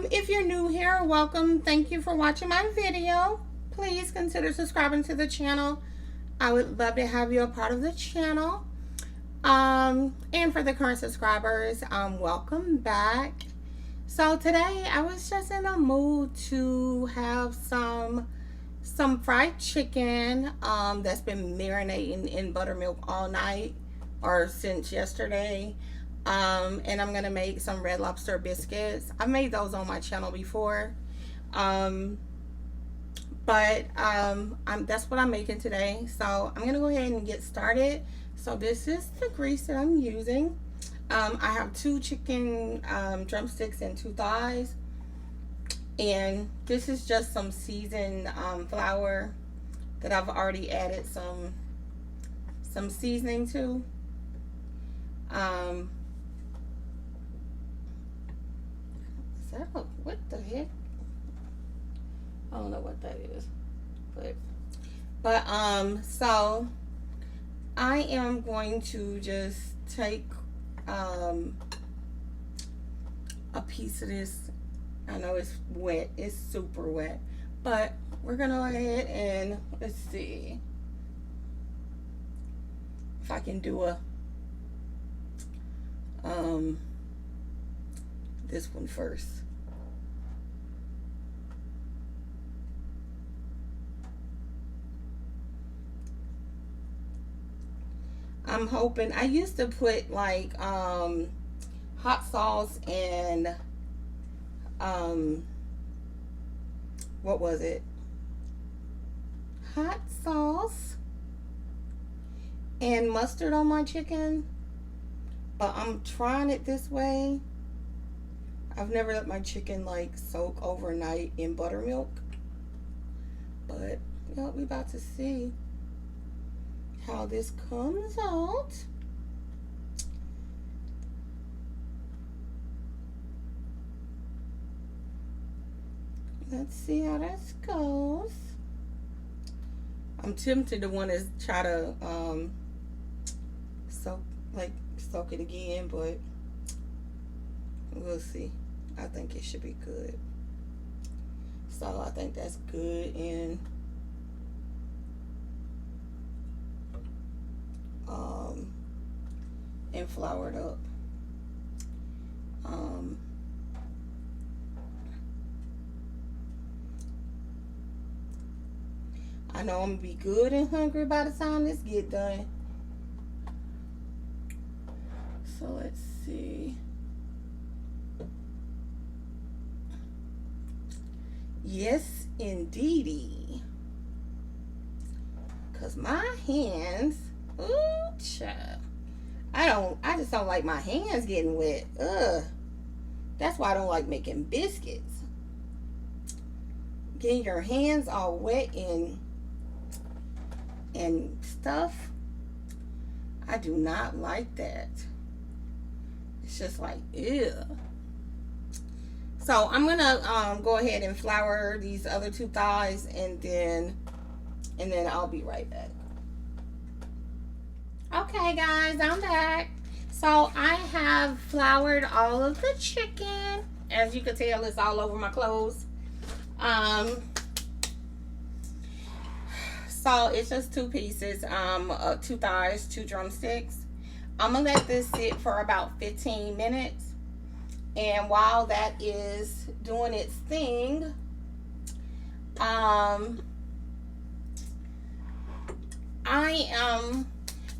If you're new here, welcome. Thank you for watching my video. Please consider subscribing to the channel. I would love to have you a part of the channel. And for the current subscribers, welcome back. So today I was just in a mood to have some fried chicken that's been marinating in buttermilk all night or since yesterday. And I'm gonna make some Red Lobster biscuits. I've made those on my channel before, but that's what I'm making today. So I'm gonna go ahead and get started. So this is the grease that I'm using. I have 2 chicken drumsticks and 2 thighs, and this is just some seasoned flour that I've already added some seasoning to. What the heck? I don't know what that is, but so I am going to just take a piece of this. I know it's wet, it's super wet, but we're gonna go ahead and let's see if I can do a this one first. I'm hoping, I used to put like hot sauce and what was it? Hot sauce and mustard on my chicken, but I'm trying it this way. I've never let my chicken like soak overnight in buttermilk, but you know, we're about to see how this comes out. Let's see how this goes. I'm tempted to want to try to soak it again, but we'll see. I think it should be good. So I think that's good, and floured up. I know I'm gonna be good and hungry by the time this get done. So let's see. Yes, indeedy. Cause my hands, ooh, child. I just don't like my hands getting wet. Ugh. That's why I don't like making biscuits. Getting your hands all wet and stuff. I do not like that. It's just like, ew. So I'm gonna go ahead and flour these other 2 thighs, and then I'll be right back. Okay guys, I'm back. So I have floured all of the chicken. As you can tell, it's all over my clothes. So it's just 2 pieces, 2 thighs, 2 drumsticks. I'm gonna let this sit for about 15 minutes. And while that is doing its thing,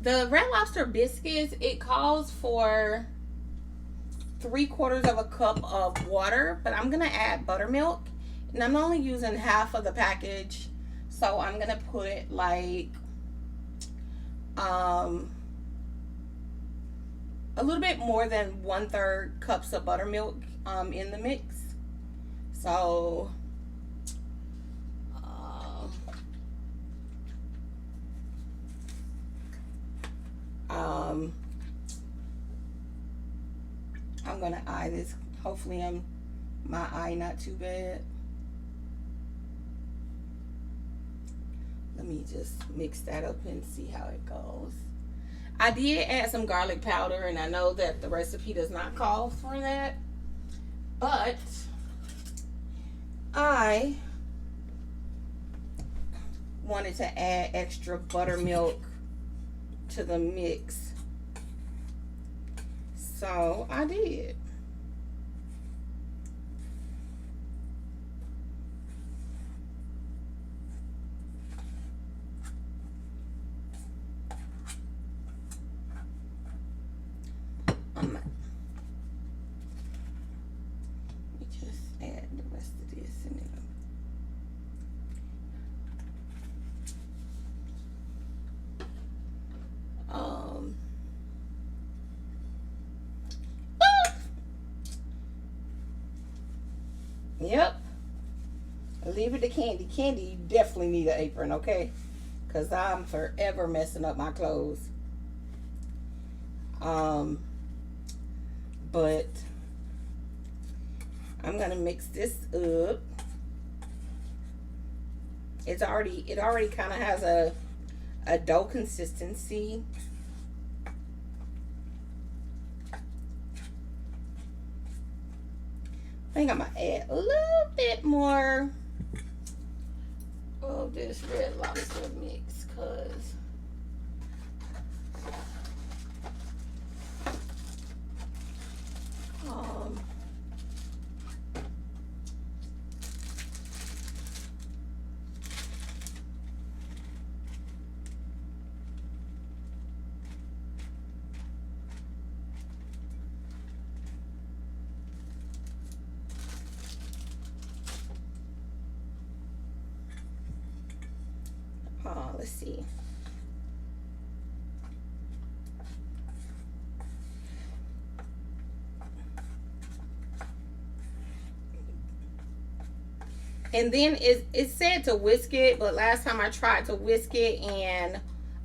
the Red Lobster Biscuits, it calls for 3/4 of a cup of water, but I'm gonna add buttermilk, and I'm only using half of the package, so I'm gonna put like a little bit more than 1/3 cups of buttermilk in the mix. So I'm gonna eye this. Hopefully my eye not too bad. Let me just mix that up and see how it goes. I did add some garlic powder, and I know that the recipe does not call for that, but I wanted to add extra buttermilk to the mix, so I did. Let me just add the rest of this in it. Yep. Leave it to Candy. Candy, you definitely need an apron, okay? Because I'm forever messing up my clothes. But I'm gonna mix this up. It already kind of has a dough consistency. I think I'm gonna add a little bit more of this Red Lobster mix, cause let's see. And then it said to whisk it, but last time I tried to whisk it and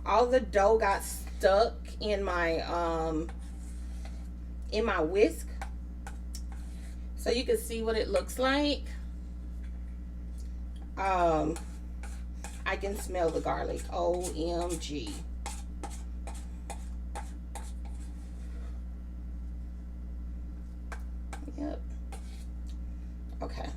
all the dough got stuck in my whisk. So you can see what it looks like. I can smell the garlic. OMG. Yep. Okay.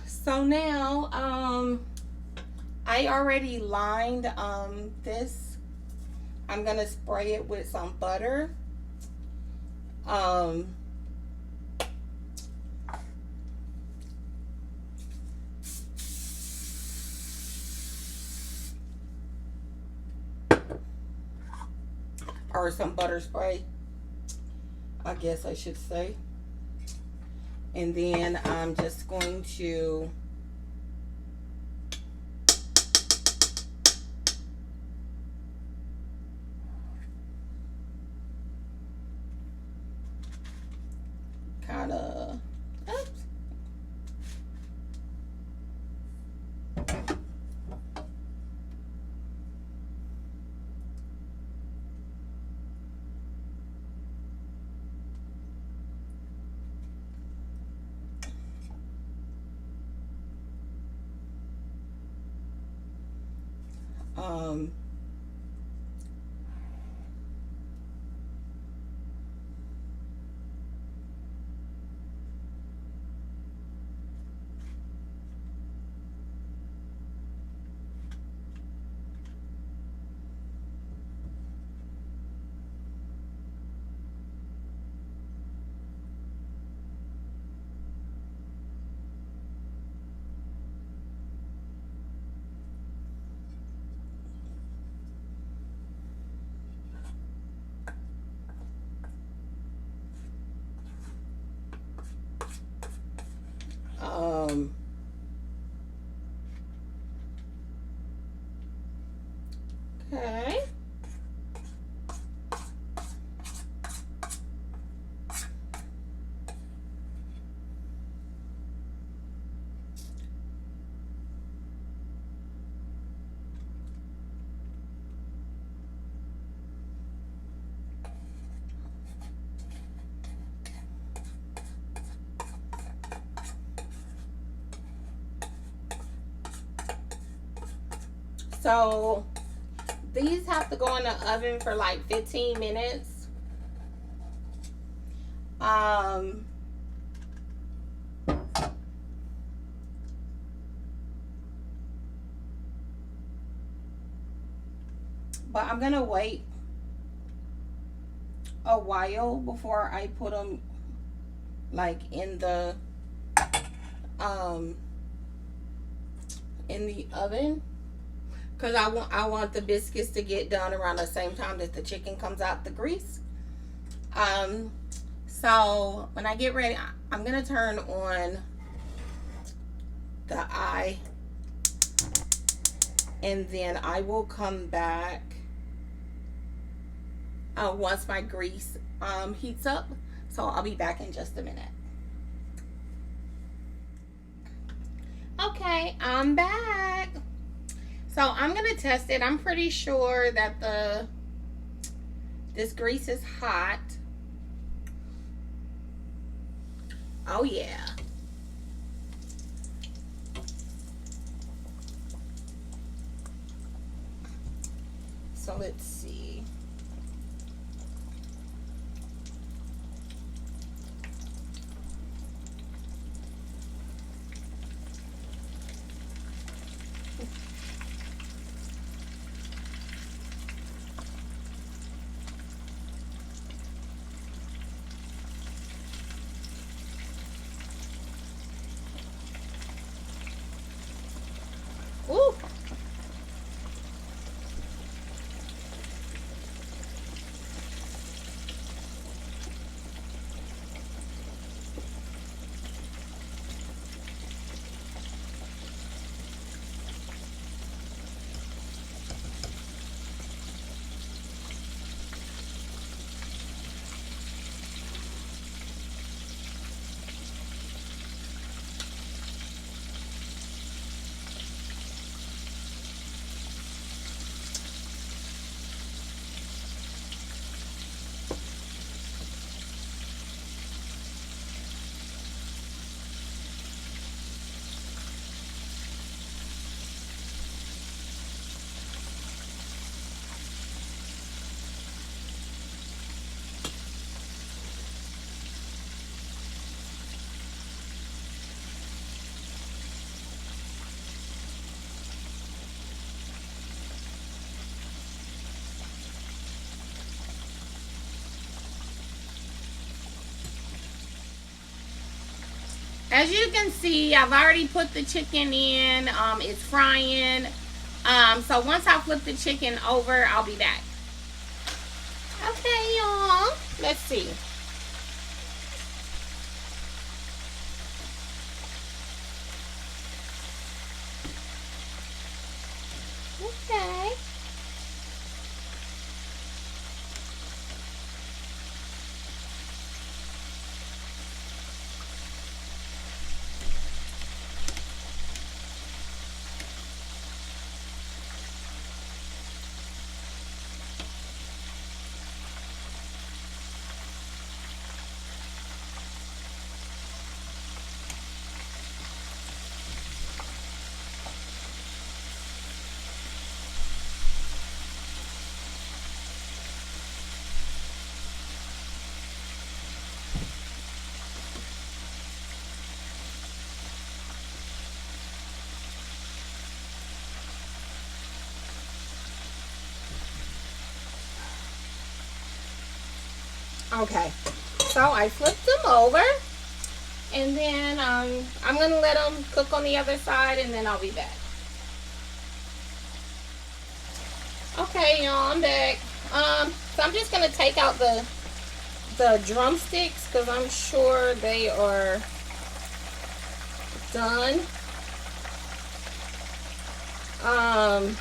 So now, I already lined this. I'm gonna spray it with some butter. Or some butter spray, I guess I should say. And then I'm just going to kind of, oops. Okay. So these have to go in the oven for like 15 minutes. But I'm gonna wait a while before I put them like in the oven, because I want the biscuits to get done around the same time that the chicken comes out the grease. So when I get ready, I'm gonna turn on the eye, and then I will come back once my grease heats up. So I'll be back in just a minute. Okay, I'm back. So I'm gonna test it. I'm pretty sure that this grease is hot. Oh yeah. So let's see. Ooh. As you can see, I've already put the chicken in. It's frying. So once I flip the chicken over, I'll be back. Okay, y'all. Let's see. Okay. Okay, so I flipped them over, and then I'm gonna let them cook on the other side, and then I'll be back. Okay, y'all, I'm back. So I'm just gonna take out the drumsticks because I'm sure they are done. I'm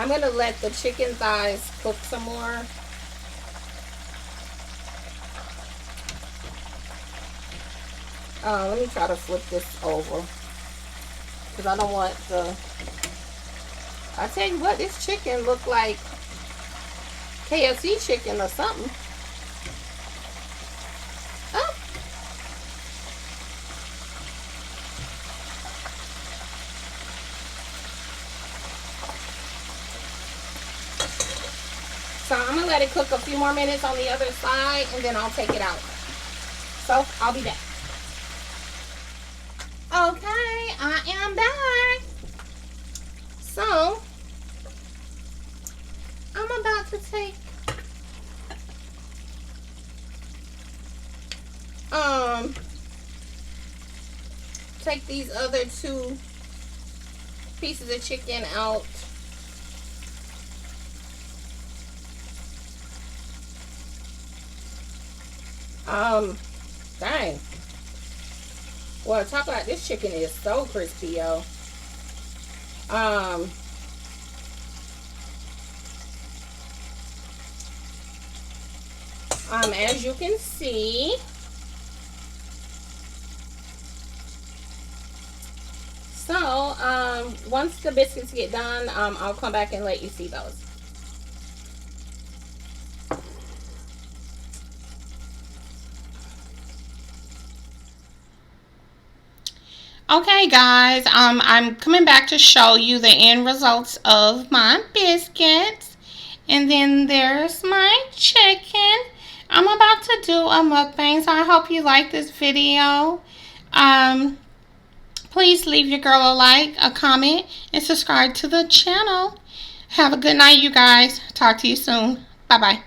gonna let the chicken thighs cook some more. Let me try to flip this over because I don't want the... I tell you what, this chicken look like KFC chicken or something. Oh. So I'm going to let it cook a few more minutes on the other side, and then I'll take it out. So I'll be back. Okay, I am back. So I'm about to take these other 2 pieces of chicken out. Dang. Well, talk about this chicken is so crispy, yo. As you can see, so once the biscuits get done, I'll come back and let you see those. Okay, guys, I'm coming back to show you the end results of my biscuits. And then there's my chicken. I'm about to do a mukbang, so I hope you like this video. Please leave your girl a like, a comment, and subscribe to the channel. Have a good night, you guys. Talk to you soon. Bye-bye.